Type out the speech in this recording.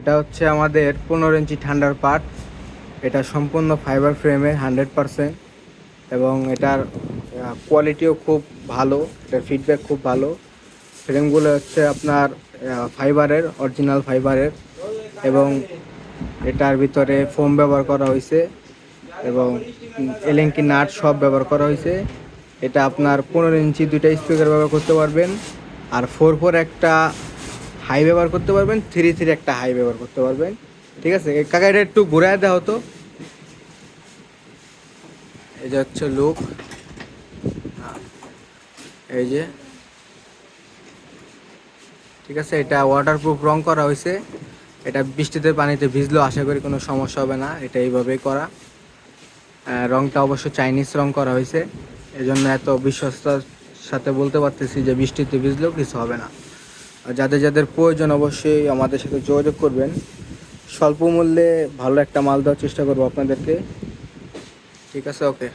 এটা হচ্ছে আমাদের 15 ইঞ্চি ঠান্ডার পার্ট। এটা সম্পূর্ণ ফাইবার ফ্রেমের 100% এবং এটার কোয়ালিটিও খুব ভালো, এটার ফিডব্যাক খুব ভালো। ফ্রেমগুলো হচ্ছে আপনার ফাইবারের, অরিজিনাল ফাইবারের, এবং এটার ভিতরে ফোম ব্যবহার করা হয়েছে এবং এলেঙ্কি নাট সব ব্যবহার করা হয়েছে। এটা আপনার 15 ইঞ্চি দুইটা স্পিকার ব্যবহার করতে পারবেন, আর 4 একটা হাই ব্যবহার করতে পারবেন, 3 একটা হাই ব্যবহার করতে পারবেন। ঠিক আছে কাকা, এটা একটু ঘুরায় দেওয়া হতো। এই যে হচ্ছে লুক, এই যে ঠিক আছে। এটা ওয়াটারপ্রুফ রং করা হয়েছে। এটা বৃষ্টিতে পানিতে ভিজলেও আশা করি কোনো সমস্যা হবে না, এটা এইভাবেই করা। রংটা অবশ্য চাইনিজ রং করা হয়েছে, এজন্য এত বিশ্বস্ততার সাথে বলতে পারতেছি যে বৃষ্টিতে ভিজলেও কিছু হবে না। আর যাদের যাদের প্রয়োজন অবশ্যই আমাদের সাথে যোগাযোগ করবেন। স্বল্প মূল্যে ভালো একটা মাল দেওয়ার চেষ্টা করবো আপনাদেরকে। ঠিক আছে, ওকে।